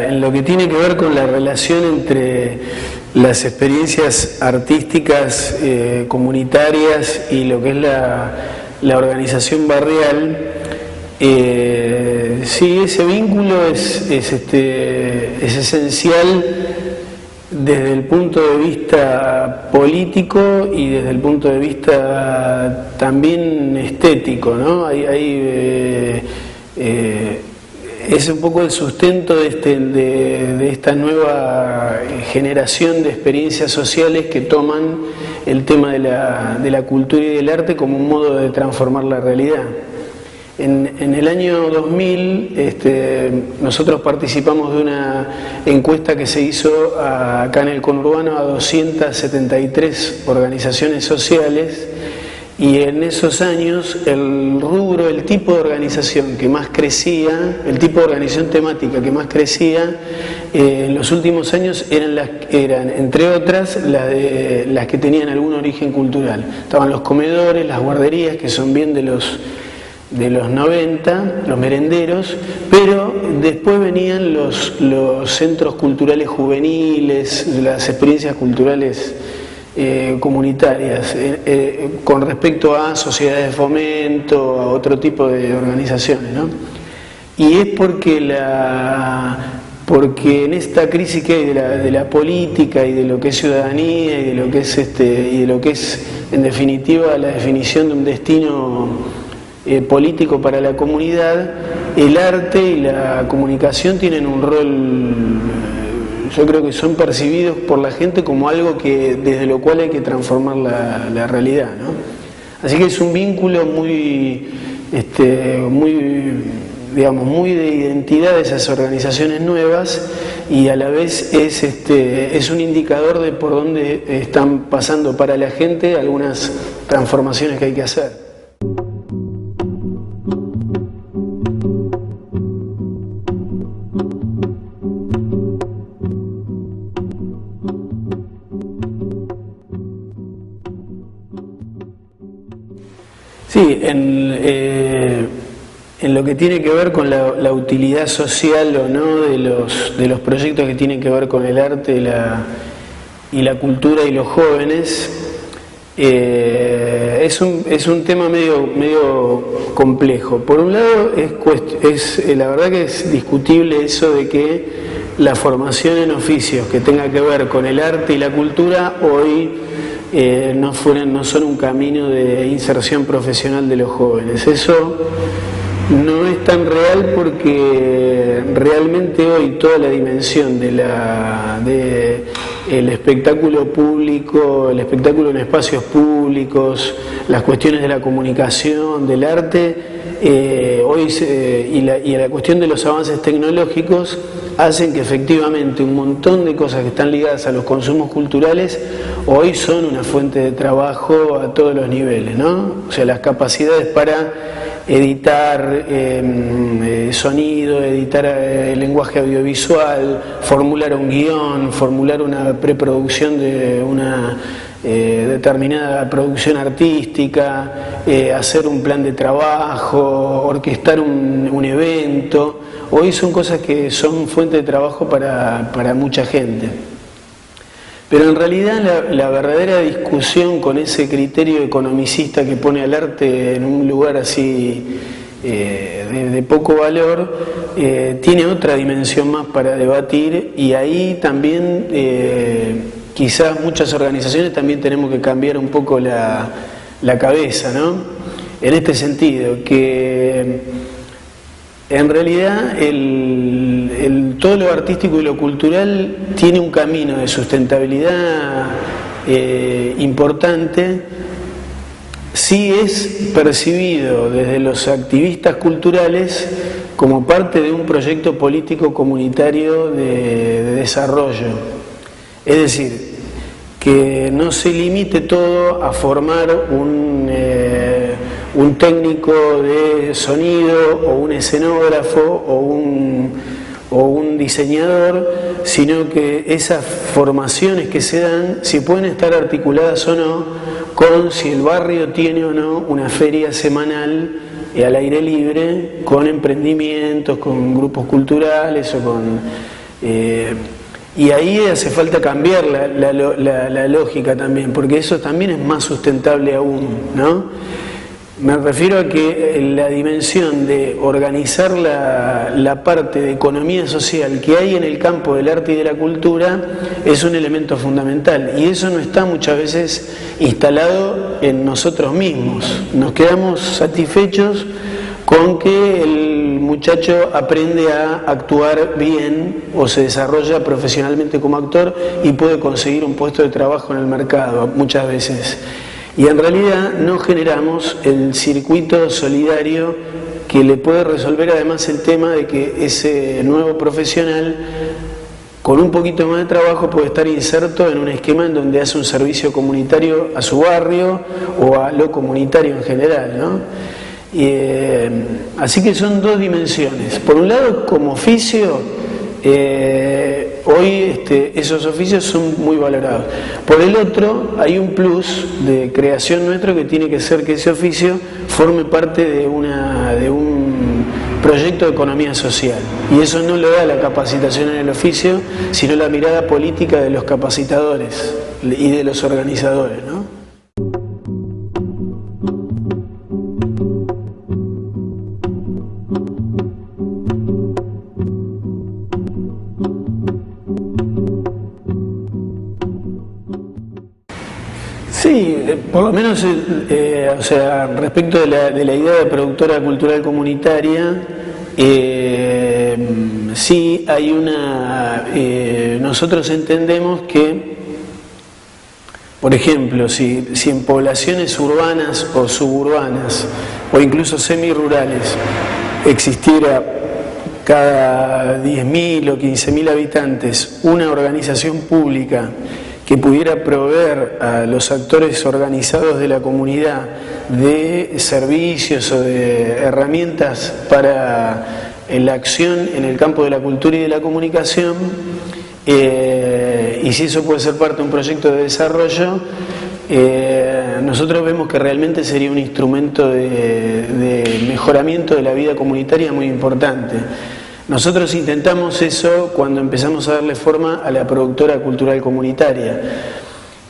En lo que tiene que ver con la relación entre las experiencias artísticas comunitarias y lo que es la organización barrial, sí, ese vínculo es esencial desde el punto de vista político y desde el punto de vista también estético, ¿no? Es un poco el sustento de esta nueva generación de experiencias sociales que toman el tema de la cultura y del arte como un modo de transformar la realidad. En el año 2000 nosotros participamos de una encuesta que se hizo acá en el conurbano a 273 organizaciones sociales, y en esos años el rubro, el tipo de organización que más crecía, el tipo de organización temática que más crecía en los últimos años eran entre otras las que tenían algún origen cultural. Estaban los comedores, las guarderías, que son bien de los 90, los merenderos, pero después venían los centros culturales juveniles, las experiencias culturales comunitarias, con respecto a sociedades de fomento, a otro tipo de organizaciones, ¿no? Y es porque en esta crisis que hay de la política y de lo que es ciudadanía y de lo que es en definitiva la definición de un destino político para la comunidad, el arte y la comunicación tienen un rol, yo creo que son percibidos por la gente como algo desde lo cual hay que transformar la realidad, ¿no? Así que es un vínculo muy de identidad de esas organizaciones nuevas, y a la vez es un indicador de por dónde están pasando para la gente algunas transformaciones que hay que hacer. Sí, en lo que tiene que ver con la utilidad social o no de los proyectos que tienen que ver con el arte y la cultura y los jóvenes, es un tema medio complejo. Por un lado, la verdad que es discutible eso de que la formación en oficios que tenga que ver con el arte y la cultura hoy no son un camino de inserción profesional de los jóvenes. Eso no es tan real, porque realmente hoy toda la dimensión del espectáculo público, el espectáculo en espacios públicos, las cuestiones de la comunicación, del arte, y la cuestión de los avances tecnológicos hacen que efectivamente un montón de cosas que están ligadas a los consumos culturales hoy son una fuente de trabajo a todos los niveles, ¿no? O sea, las capacidades para editar sonido, editar lenguaje audiovisual, formular un guión, formular una preproducción de una determinada producción artística, hacer un plan de trabajo, orquestar un evento. Hoy son cosas que son fuente de trabajo para mucha gente. Pero en realidad la verdadera discusión con ese criterio economicista que pone al arte en un lugar así de poco valor, tiene otra dimensión más para debatir, y ahí también quizás muchas organizaciones también tenemos que cambiar un poco la cabeza, ¿no? En este sentido, que en realidad todo lo artístico y lo cultural tiene un camino de sustentabilidad importante, sí es percibido desde los activistas culturales como parte de un proyecto político comunitario de desarrollo. Es decir, que no se limite todo a formar un técnico de sonido o un escenógrafo o un diseñador, sino que esas formaciones que se dan, si pueden estar articuladas o no, con si el barrio tiene o no una feria semanal al aire libre, con emprendimientos, con grupos culturales o con... y ahí hace falta cambiar la lógica también, porque eso también es más sustentable aún, ¿no? Me refiero a que la dimensión de organizar la parte de economía social que hay en el campo del arte y de la cultura es un elemento fundamental, y eso no está muchas veces instalado en nosotros mismos. Nos quedamos satisfechos con que el muchacho aprende a actuar bien o se desarrolla profesionalmente como actor y puede conseguir un puesto de trabajo en el mercado muchas veces. Y en realidad no generamos el circuito solidario que le puede resolver además el tema de que ese nuevo profesional con un poquito más de trabajo puede estar inserto en un esquema en donde hace un servicio comunitario a su barrio o a lo comunitario en general, ¿no? Así que son dos dimensiones. Por un lado, como oficio, hoy esos oficios son muy valorados. Por el otro, hay un plus de creación nuestro que tiene que ser que ese oficio forme parte de un proyecto de economía social. Y eso no lo da la capacitación en el oficio, sino la mirada política de los capacitadores y de los organizadores, ¿no? Sí, por lo menos, o sea, respecto de la idea de productora cultural comunitaria, sí hay nosotros entendemos que, por ejemplo, si en poblaciones urbanas o suburbanas, o incluso semirurales, existiera cada 10.000 o 15.000 habitantes una organización pública que pudiera proveer a los actores organizados de la comunidad de servicios o de herramientas para la acción en el campo de la cultura y de la comunicación, y si eso puede ser parte de un proyecto de desarrollo, nosotros vemos que realmente sería un instrumento de mejoramiento de la vida comunitaria muy importante. Nosotros intentamos eso cuando empezamos a darle forma a la productora cultural comunitaria,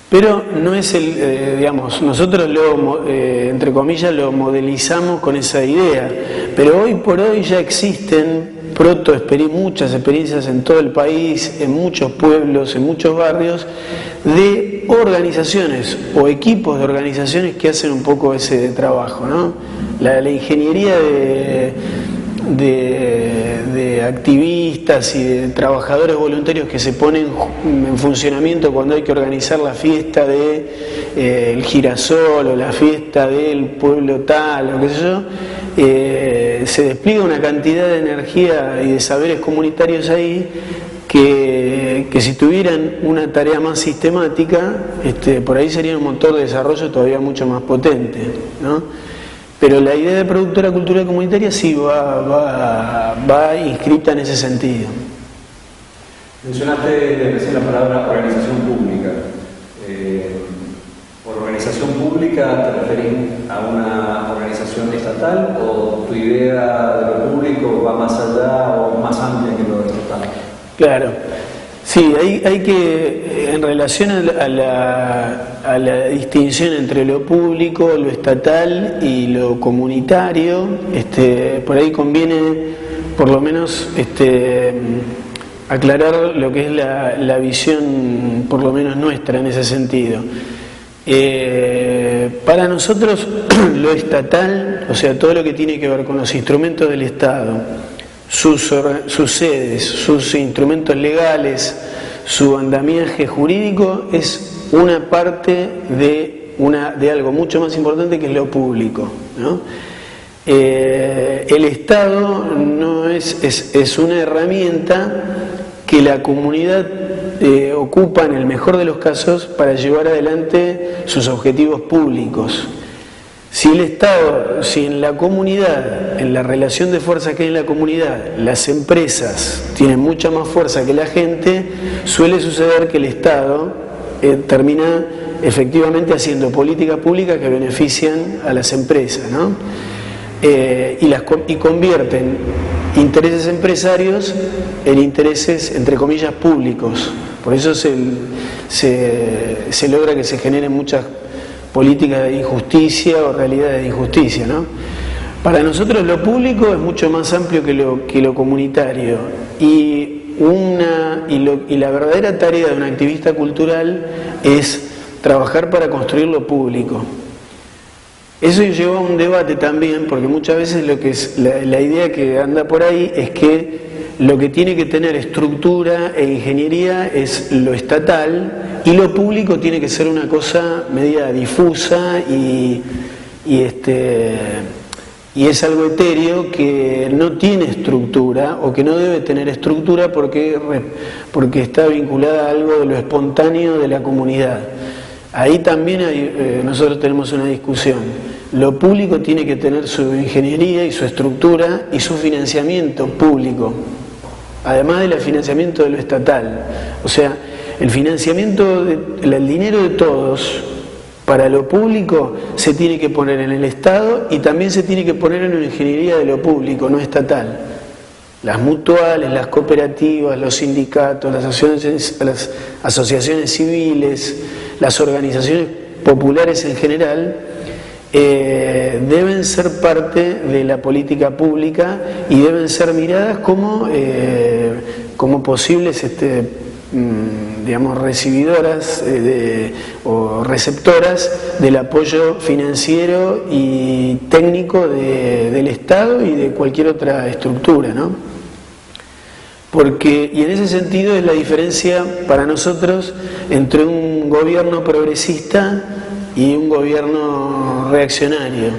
pero no es digamos, nosotros entre comillas, lo modelizamos con esa idea, pero hoy por hoy ya existen muchas experiencias en todo el país, en muchos pueblos, en muchos barrios, de organizaciones o equipos de organizaciones que hacen un poco ese trabajo, ¿no? La ingeniería de activistas y de trabajadores voluntarios que se ponen en funcionamiento cuando hay que organizar la fiesta el girasol o la fiesta del pueblo tal o qué sé yo, se despliega una cantidad de energía y de saberes comunitarios ahí que si tuvieran una tarea más sistemática, por ahí sería un motor de desarrollo todavía mucho más potente, ¿no? Pero la idea de productora cultural comunitaria sí va inscrita en ese sentido. Mencionaste recién la palabra organización pública. ¿Por organización pública te referís a una organización estatal o tu idea de lo público va más allá o más amplia que lo estatal? Claro. Sí, hay que, en relación a la distinción entre lo público, lo estatal y lo comunitario, por ahí conviene por lo menos aclarar lo que es la visión, por lo menos nuestra en ese sentido. Para nosotros lo estatal, o sea, todo lo que tiene que ver con los instrumentos del Estado, sus sedes, sus instrumentos legales, su andamiaje jurídico, es una parte de algo mucho más importante que es lo público, ¿no? El Estado no es una herramienta que la comunidad ocupa en el mejor de los casos para llevar adelante sus objetivos públicos. Si el Estado, si en la comunidad, en la relación de fuerza que hay en la comunidad, las empresas tienen mucha más fuerza que la gente, suele suceder que el Estado termina efectivamente haciendo políticas públicas que benefician a las empresas, ¿no? Y convierten intereses empresarios en intereses, entre comillas, públicos. Por eso se logra que se generen muchas políticas de injusticia o realidades de injusticia, ¿no? Para nosotros lo público es mucho más amplio que lo comunitario, y la verdadera tarea de un activista cultural es trabajar para construir lo público. Eso lleva a un debate también, porque muchas veces lo que es la idea que anda por ahí es que lo que tiene que tener estructura e ingeniería es lo estatal, y lo público tiene que ser una cosa media difusa y es algo etéreo que no tiene estructura, o que no debe tener estructura porque está vinculada a algo de lo espontáneo de la comunidad. Ahí también nosotros tenemos una discusión. Lo público tiene que tener su ingeniería y su estructura y su financiamiento público, además del financiamiento de lo estatal. O sea, el financiamiento, el dinero de todos para lo público se tiene que poner en el Estado, y también se tiene que poner en una ingeniería de lo público, no estatal. Las mutuales, las cooperativas, los sindicatos, las asociaciones civiles, las organizaciones populares en general, deben ser parte de la política pública y deben ser miradas como posibles digamos, recibidoras o receptoras del apoyo financiero y técnico del Estado y de cualquier otra estructura, ¿no? Y en ese sentido es la diferencia para nosotros entre un gobierno progresista y un gobierno reaccionario.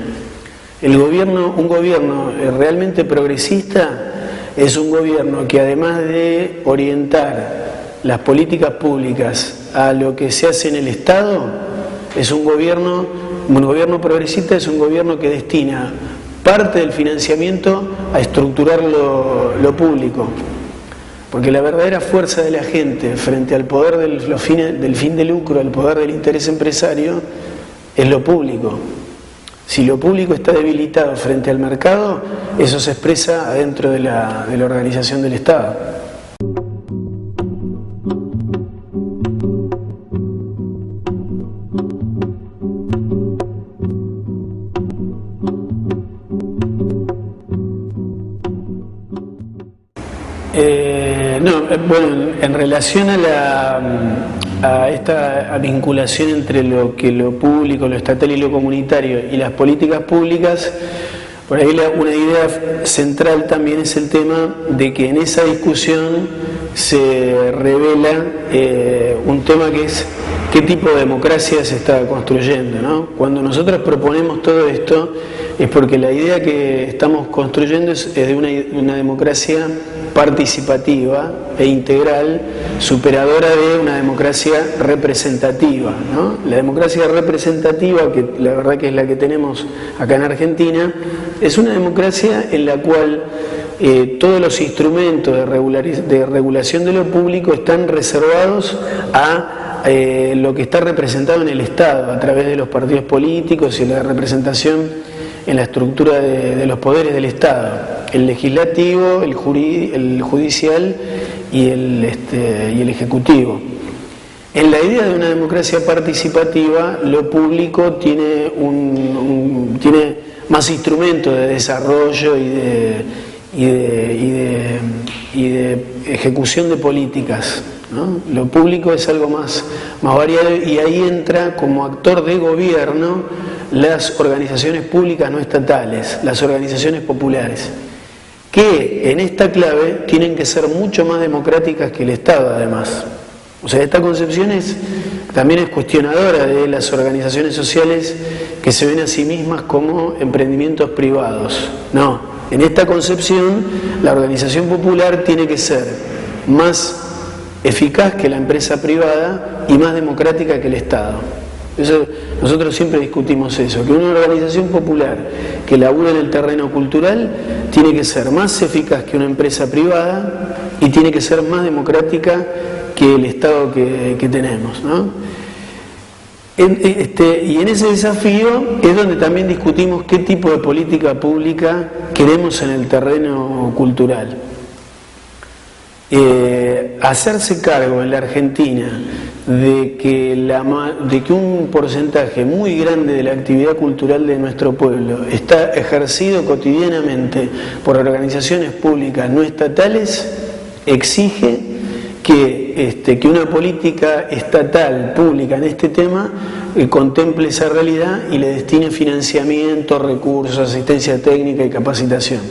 Un gobierno realmente progresista es un gobierno que, además de orientar las políticas públicas a lo que se hace en el Estado, un gobierno progresista es un gobierno que destina parte del financiamiento a estructurar lo público. Porque la verdadera fuerza de la gente frente al poder del fin de lucro, al poder del interés empresario, es lo público. Si lo público está debilitado frente al mercado, eso se expresa adentro de la organización del Estado. Bueno, en relación a esta vinculación entre lo público, lo estatal y lo comunitario y las políticas públicas, por ahí una idea central también es el tema de que en esa discusión se revela un tema que es qué tipo de democracia se está construyendo, ¿no? Cuando nosotros proponemos todo esto es porque la idea que estamos construyendo es de una democracia participativa e integral, superadora de una democracia representativa, ¿no? La democracia representativa, que la verdad que es la que tenemos acá en Argentina, es una democracia en la cual todos los instrumentos de regulación de lo público están reservados a lo que está representado en el Estado a través de los partidos políticos y la representación en la estructura de los poderes del Estado, el legislativo, el judicial y el ejecutivo. En la idea de una democracia participativa, lo público tiene más instrumentos de desarrollo y de ejecución de políticas, ¿no? Lo público es algo más variado, y ahí entra como actor de gobierno las organizaciones públicas no estatales, las organizaciones populares, que en esta clave tienen que ser mucho más democráticas que el Estado, además. O sea, esta concepción también es cuestionadora de las organizaciones sociales que se ven a sí mismas como emprendimientos privados. No, en esta concepción la organización popular tiene que ser más eficaz que la empresa privada y más democrática que el Estado. Eso, nosotros siempre discutimos eso, que una organización popular que labura en el terreno cultural tiene que ser más eficaz que una empresa privada y tiene que ser más democrática que el Estado que tenemos, ¿no? Y en ese desafío es donde también discutimos qué tipo de política pública queremos en el terreno cultural. Hacerse cargo en la Argentina de que un porcentaje muy grande de la actividad cultural de nuestro pueblo está ejercido cotidianamente por organizaciones públicas no estatales exige que una política estatal, pública en este tema, contemple esa realidad y le destine financiamiento, recursos, asistencia técnica y capacitación.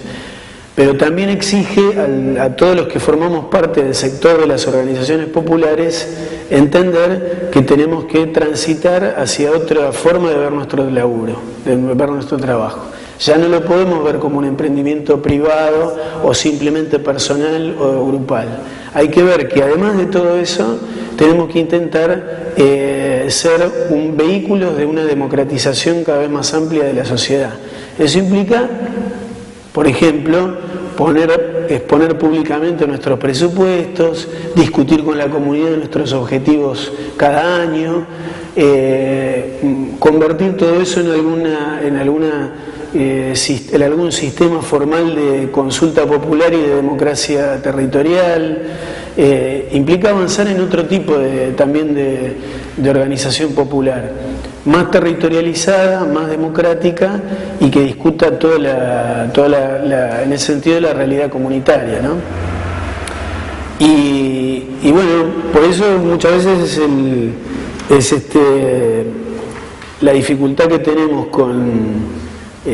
Pero también exige a todos los que formamos parte del sector de las organizaciones populares entender que tenemos que transitar hacia otra forma de ver nuestro laburo, de ver nuestro trabajo. Ya no lo podemos ver como un emprendimiento privado o simplemente personal o grupal. Hay que ver que además de todo eso tenemos que intentar ser un vehículo de una democratización cada vez más amplia de la sociedad. Eso implica, por ejemplo, exponer públicamente nuestros presupuestos, discutir con la comunidad nuestros objetivos cada año, convertir todo eso en algún sistema formal de consulta popular y de democracia territorial. Implica avanzar en otro tipo también de organización popular, más territorializada, más democrática y que discuta en ese sentido la realidad comunitaria, ¿no? Y bueno, por eso muchas veces la dificultad que tenemos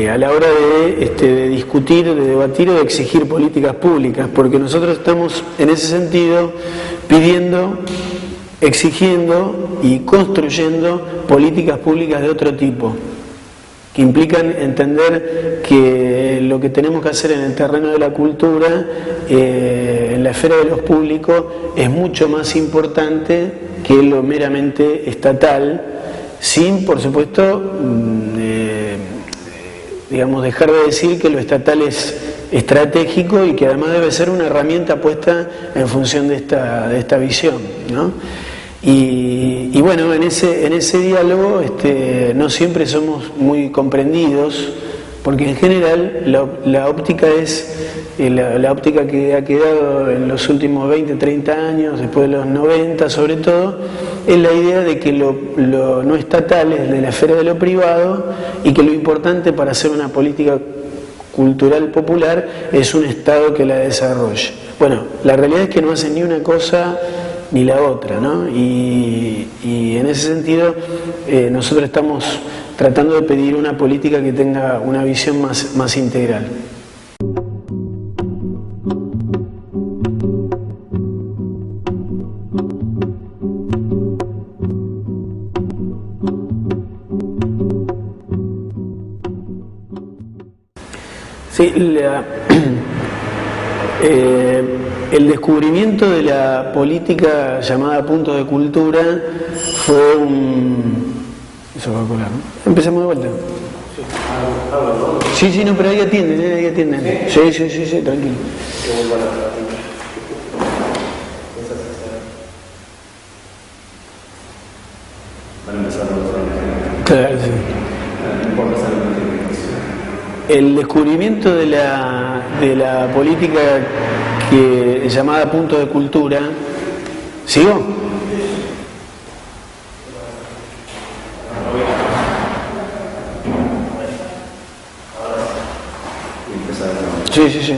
a la hora de discutir, de debatir o de exigir políticas públicas, porque nosotros estamos en ese sentido pidiendo, exigiendo y construyendo políticas públicas de otro tipo, que implican entender que lo que tenemos que hacer en el terreno de la cultura, en la esfera de los públicos, es mucho más importante que lo meramente estatal, sin, por supuesto, dejar de decir que lo estatal es estratégico y que además debe ser una herramienta puesta en función de esta visión, ¿no? Y bueno, en ese diálogo no siempre somos muy comprendidos, porque en general la óptica es la óptica que ha quedado en los últimos 20, 30 años, después de los 90 sobre todo, es la idea de que lo no estatal es de la esfera de lo privado y que lo importante para hacer una política cultural popular es un Estado que la desarrolle. Bueno, la realidad es que no hacen ni una cosa ni la otra, ¿no? Y en ese sentido nosotros estamos tratando de pedir una política que tenga una visión más integral. Sí, el descubrimiento de la política llamada punto de cultura fue Eso va a colar, ¿no? Empezamos de vuelta. Sí, no, pero ahí atienden. Sí, tranquilo. Claro, sí. El descubrimiento de la política llamada punto de cultura, ¿sigo? Sí.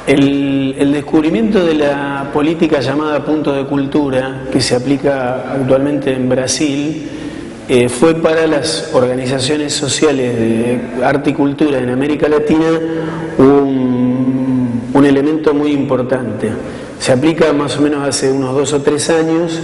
El descubrimiento de la política llamada punto de cultura, que se aplica actualmente en Brasil, fue para las organizaciones sociales de arte y cultura en América Latina un elemento muy importante. Se aplica más o menos hace unos 2 o 3 años,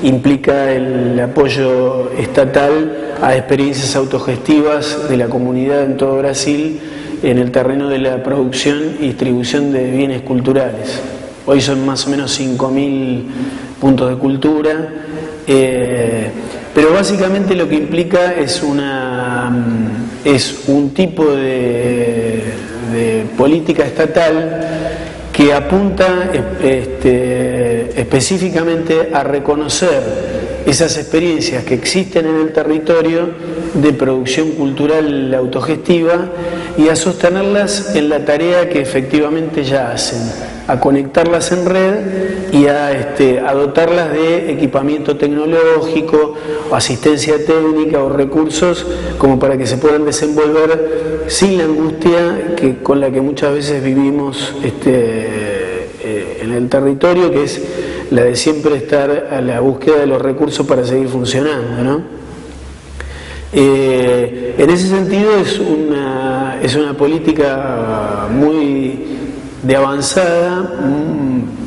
implica el apoyo estatal a experiencias autogestivas de la comunidad en todo Brasil en el terreno de la producción y distribución de bienes culturales. Hoy son más o menos 5.000 puntos de cultura, pero básicamente lo que implica es un tipo de política estatal que apunta específicamente a reconocer esas experiencias que existen en el territorio de producción cultural autogestiva y a sostenerlas en la tarea que efectivamente ya hacen, a conectarlas en red y a dotarlas de equipamiento tecnológico o asistencia técnica o recursos como para que se puedan desenvolver sin la angustia con la que muchas veces vivimos en el territorio, que es la de siempre estar a la búsqueda de los recursos para seguir funcionando, ¿no? En ese sentido es una política muy de avanzada,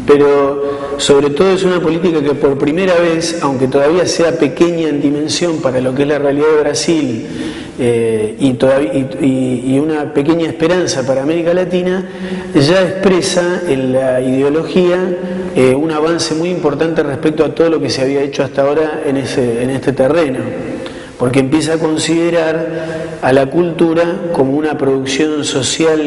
pero sobre todo es una política que por primera vez, aunque todavía sea pequeña en dimensión para lo que es la realidad de Brasil y una pequeña esperanza para América Latina, ya expresa en la ideología un avance muy importante respecto a todo lo que se había hecho hasta ahora en este terreno, porque empieza a considerar a la cultura como una producción social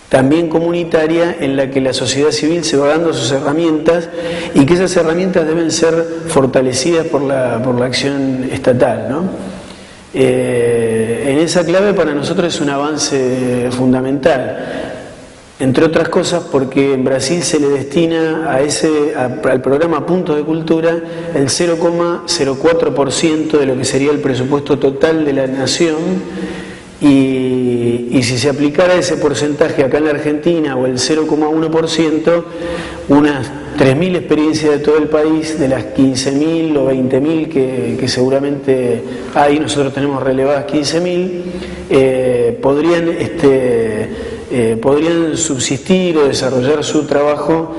también comunitaria en la que la sociedad civil se va dando sus herramientas y que esas herramientas deben ser fortalecidas por la acción estatal, ¿no? En esa clave para nosotros es un avance fundamental, entre otras cosas porque en Brasil se le destina al programa Puntos de Cultura el 0,04% de lo que sería el presupuesto total de la nación. Y si se aplicara ese porcentaje acá en la Argentina, o el 0,1%, unas 3.000 experiencias de todo el país, de las 15.000 o 20.000 que seguramente hay, nosotros tenemos relevadas 15.000, podrían subsistir o desarrollar su trabajo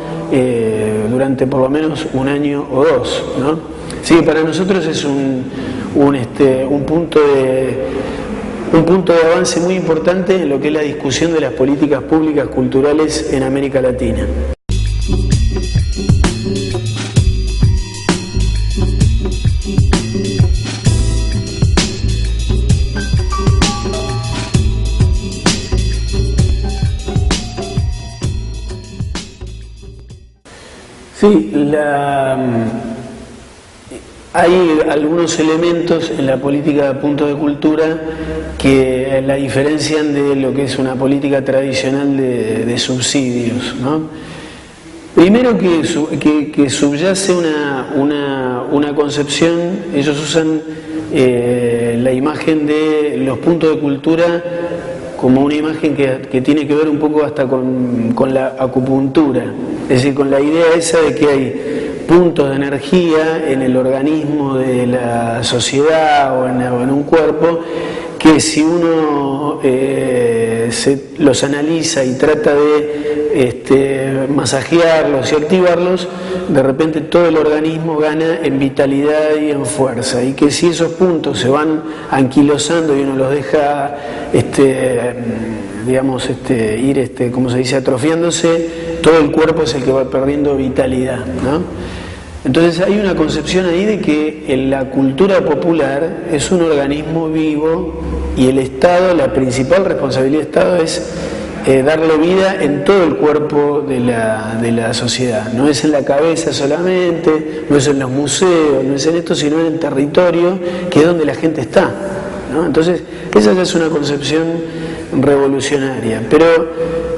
durante por lo menos un año o dos, ¿no? Sí, para nosotros es un punto de avance muy importante en lo que es la discusión de las políticas públicas culturales en América Latina. Sí, hay algunos elementos en la política de puntos de cultura que la diferencian de lo que es una política tradicional de subsidios, ¿no? Primero que subyace una concepción, ellos usan la imagen de los puntos de cultura como una imagen que tiene que ver un poco hasta con la acupuntura, es decir, con la idea esa de que hay puntos de energía en el organismo de la sociedad o en un cuerpo que si uno los analiza y trata de masajearlos y activarlos, de repente todo el organismo gana en vitalidad y en fuerza, y que si esos puntos se van anquilosando y uno los deja ir como se dice, atrofiándose, todo el cuerpo es el que va perdiendo vitalidad, ¿no? Entonces hay una concepción ahí de que en la cultura popular es un organismo vivo y el Estado, la principal responsabilidad del Estado es darle vida en todo el cuerpo de la sociedad. No es en la cabeza solamente, no es en los museos, no es en esto, sino en el territorio, que es donde la gente está, ¿no? Entonces esa ya es una concepción revolucionaria, pero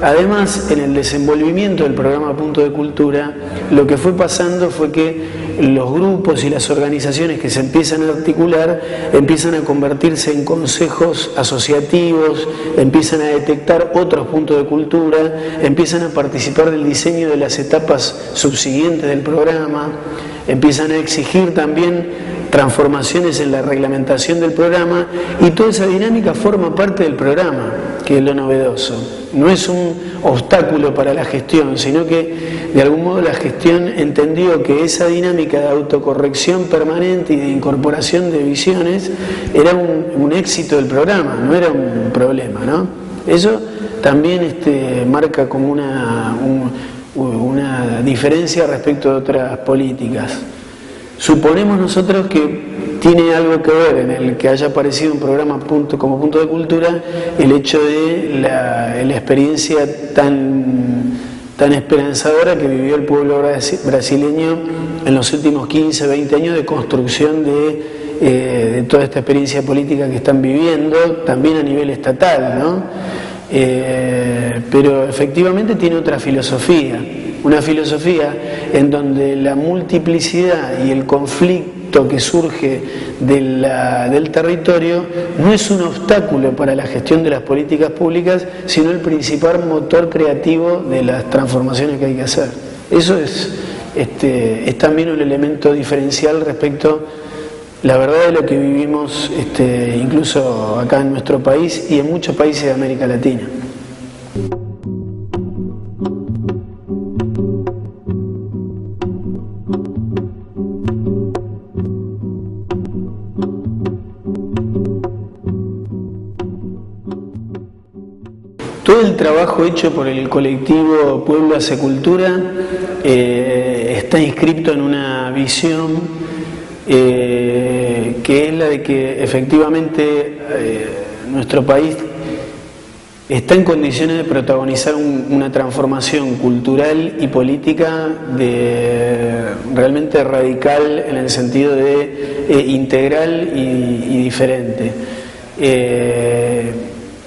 además en el desenvolvimiento del programa Punto de Cultura lo que fue pasando fue que los grupos y las organizaciones que se empiezan a articular empiezan a convertirse en consejos asociativos, empiezan a detectar otros puntos de cultura, empiezan a participar del diseño de las etapas subsiguientes del programa, empiezan a exigir también transformaciones en la reglamentación del programa, y toda esa dinámica forma parte del programa, que es lo novedoso. No es un obstáculo para la gestión, sino que de algún modo la gestión entendió que esa dinámica de autocorrección permanente y de incorporación de visiones era un éxito del programa, no era un problema, ¿no? Eso también marca como una diferencia respecto de otras políticas. Suponemos nosotros que tiene algo que ver en el que haya aparecido un programa como Punto de Cultura el hecho de la experiencia tan esperanzadora que vivió el pueblo brasileño en los últimos 15, 20 años de construcción de toda esta experiencia política que están viviendo, también a nivel estatal, ¿no? Pero efectivamente tiene otra filosofía, una filosofía en donde la multiplicidad y el conflicto que surge del territorio no es un obstáculo para la gestión de las políticas públicas, sino el principal motor creativo de las transformaciones que hay que hacer. Eso es también un elemento diferencial respecto, la verdad, de lo que vivimos incluso acá en nuestro país y en muchos países de América Latina. Todo el trabajo hecho por el colectivo Pueblo Hace Cultura está inscripto en una visión que es la de que efectivamente nuestro país está en condiciones de protagonizar una transformación cultural y política realmente radical en el sentido de integral y diferente.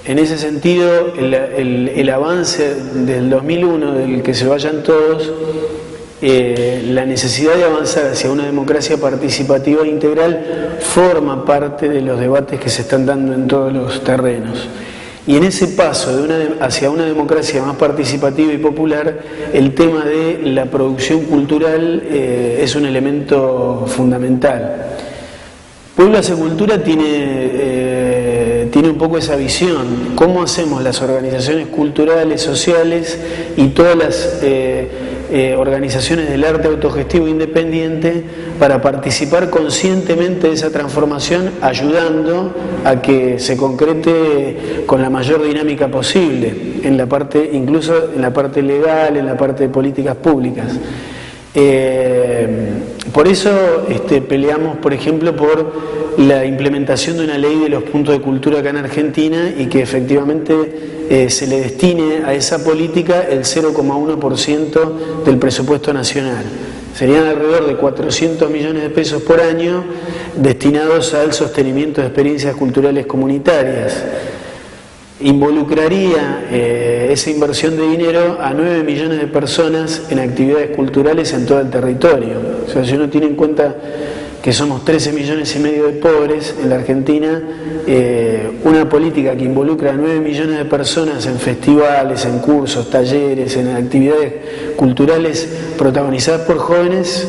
En ese sentido, el avance del 2001, del que se vayan todos, la necesidad de avanzar hacia una democracia participativa e integral forma parte de los debates que se están dando en todos los terrenos. Y en ese paso hacia una democracia más participativa y popular, el tema de la producción cultural es un elemento fundamental. Pueblo Hace Cultura tiene un poco esa visión, cómo hacemos las organizaciones culturales, sociales y todas las organizaciones del arte autogestivo independiente para participar conscientemente de esa transformación, ayudando a que se concrete con la mayor dinámica posible, incluso en la parte legal, en la parte de políticas públicas. Por eso peleamos, por ejemplo, por la implementación de una ley de los puntos de cultura acá en Argentina y que efectivamente se le destine a esa política el 0,1% del presupuesto nacional. Serían alrededor de 400 millones de pesos por año destinados al sostenimiento de experiencias culturales comunitarias. Involucraría esa inversión de dinero a 9 millones de personas en actividades culturales en todo el territorio. O sea, si uno tiene en cuenta que somos 13 millones y medio de pobres en la Argentina, una política que involucra a 9 millones de personas en festivales, en cursos, talleres, en actividades culturales protagonizadas por jóvenes,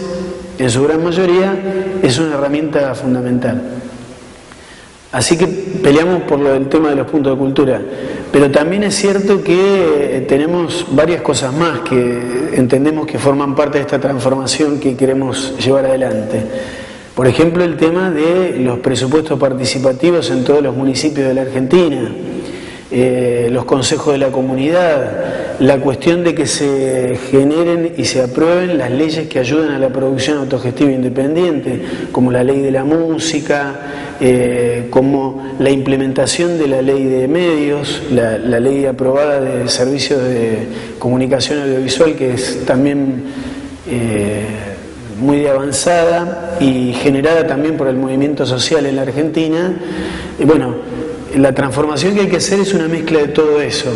en su gran mayoría, es una herramienta fundamental. Así que peleamos por el tema de los puntos de cultura. Pero también es cierto que tenemos varias cosas más que entendemos que forman parte de esta transformación que queremos llevar adelante. Por ejemplo, el tema de los presupuestos participativos en todos los municipios de la Argentina, los consejos de la comunidad, la cuestión de que se generen y se aprueben las leyes que ayudan a la producción autogestiva independiente, como la ley de la música, como la implementación de la ley de medios, la ley aprobada de servicios de comunicación audiovisual, que es también muy avanzada y generada también por el movimiento social en la Argentina. La transformación que hay que hacer es una mezcla de todo eso,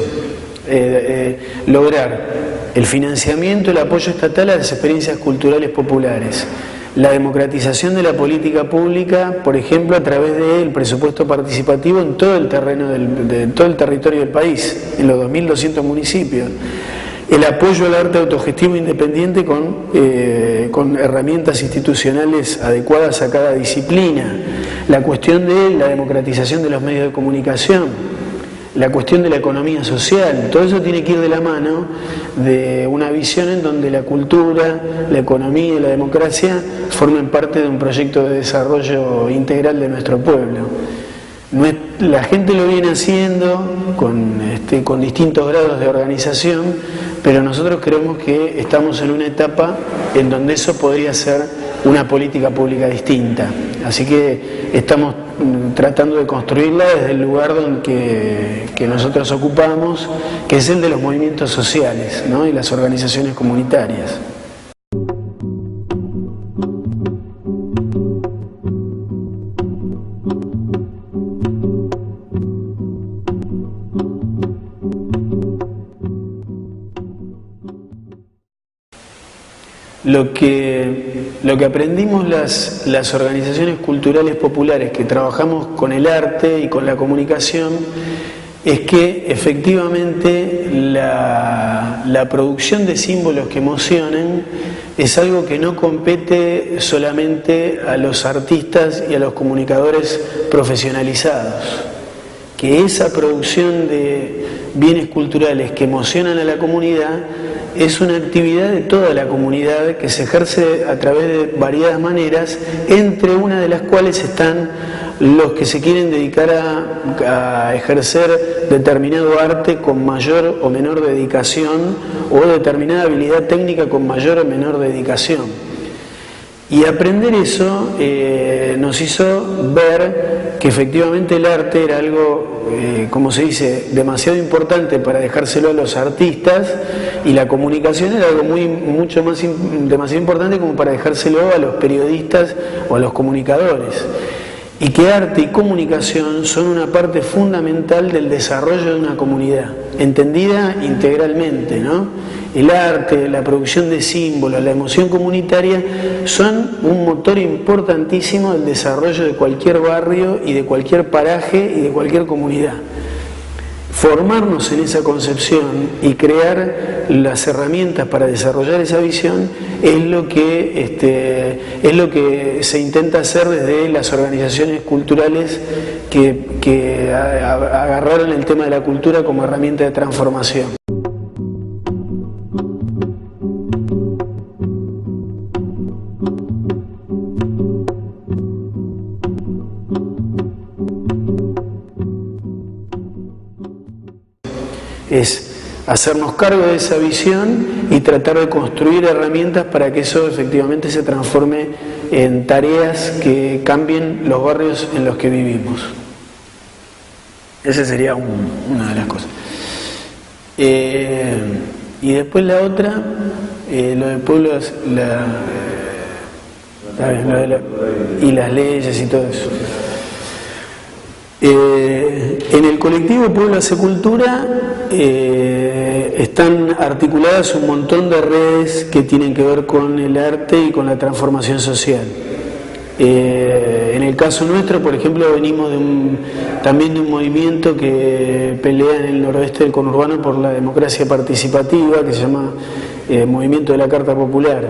lograr el financiamiento, el apoyo estatal a las experiencias culturales populares, la democratización de la política pública, por ejemplo, a través del presupuesto participativo en todo el terreno de todo el territorio del país, en los 2.200 municipios. El apoyo al arte autogestivo independiente con herramientas institucionales adecuadas a cada disciplina, la cuestión de la democratización de los medios de comunicación, la cuestión de la economía social. Todo eso tiene que ir de la mano de una visión en donde la cultura, la economía y la democracia formen parte de un proyecto de desarrollo integral de nuestro pueblo. La gente lo viene haciendo con distintos grados de organización, pero nosotros creemos que estamos en una etapa en donde eso podría ser una política pública distinta. Así que estamos tratando de construirla desde el lugar que nosotros ocupamos, que es el de los movimientos sociales, ¿no? Y las organizaciones comunitarias. Lo que aprendimos las organizaciones culturales populares que trabajamos con el arte y con la comunicación es que efectivamente la producción de símbolos que emocionen es algo que no compete solamente a los artistas y a los comunicadores profesionalizados, que esa producción de bienes culturales que emocionan a la comunidad es una actividad de toda la comunidad que se ejerce a través de variadas maneras, entre una de las cuales están los que se quieren dedicar a ejercer determinado arte con mayor o menor dedicación, o determinada habilidad técnica con mayor o menor dedicación. Y aprender eso nos hizo ver que efectivamente el arte era algo, como se dice, demasiado importante para dejárselo a los artistas, y la comunicación era algo demasiado importante como para dejárselo a los periodistas o a los comunicadores. Y que arte y comunicación son una parte fundamental del desarrollo de una comunidad, entendida integralmente, ¿no? El arte, la producción de símbolos, la emoción comunitaria son un motor importantísimo del desarrollo de cualquier barrio y de cualquier paraje y de cualquier comunidad. Formarnos en esa concepción y crear las herramientas para desarrollar esa visión es lo que se intenta hacer desde las organizaciones culturales que agarraron el tema de la cultura como herramienta de transformación. Es hacernos cargo de esa visión y tratar de construir herramientas para que eso efectivamente se transforme en tareas que cambien los barrios en los que vivimos. Esa sería una de las cosas. Y después la otra, lo del pueblo, y las leyes y todo eso. En el colectivo Pueblo Hace Cultura están articuladas un montón de redes que tienen que ver con el arte y con la transformación social. En el caso nuestro, por ejemplo, venimos también de un movimiento que pelea en el noroeste del conurbano por la democracia participativa, que se llama Movimiento de la Carta Popular.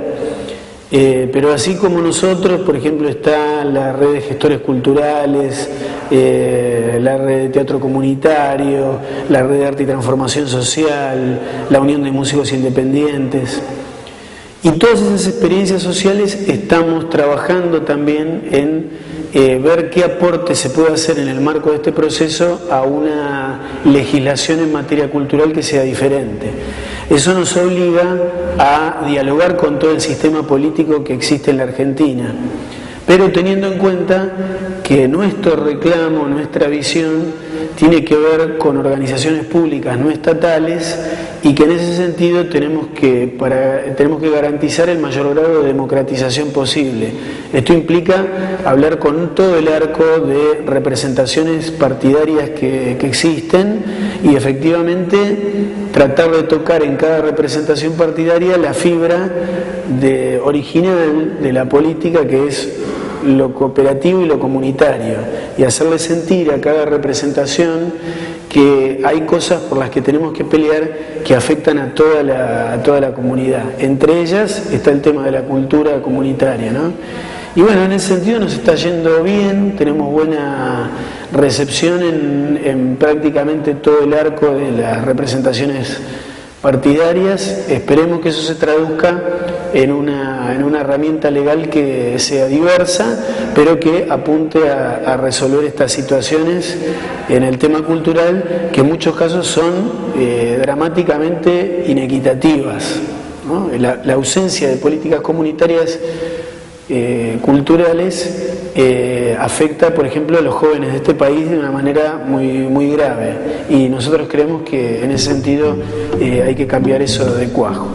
Pero así como nosotros, por ejemplo, está la red de gestores culturales, la red de teatro comunitario, la red de arte y transformación social, la Unión de Músicos Independientes. Y todas esas experiencias sociales estamos trabajando también en ver qué aporte se puede hacer en el marco de este proceso a una legislación en materia cultural que sea diferente. Eso nos obliga a dialogar con todo el sistema político que existe en la Argentina, pero teniendo en cuenta que nuestro reclamo, nuestra visión, tiene que ver con organizaciones públicas no estatales, y que en ese sentido tenemos que garantizar el mayor grado de democratización posible. Esto implica hablar con todo el arco de representaciones partidarias que existen, y efectivamente tratar de tocar en cada representación partidaria la fibra original de la política, que es lo cooperativo y lo comunitario, y hacerle sentir a cada representación que hay cosas por las que tenemos que pelear que afectan a toda la comunidad. Entre ellas está el tema de la cultura comunitaria, ¿no? Y bueno, en ese sentido nos está yendo bien, tenemos buena recepción en prácticamente todo el arco de las representaciones partidarias. Esperemos que eso se traduzca en una herramienta legal que sea diversa, pero que apunte a resolver estas situaciones en el tema cultural, que en muchos casos son dramáticamente inequitativas, ¿no? La ausencia de políticas comunitarias culturales afecta, por ejemplo, a los jóvenes de este país de una manera muy grave, y nosotros creemos que en ese sentido hay que cambiar eso de cuajo.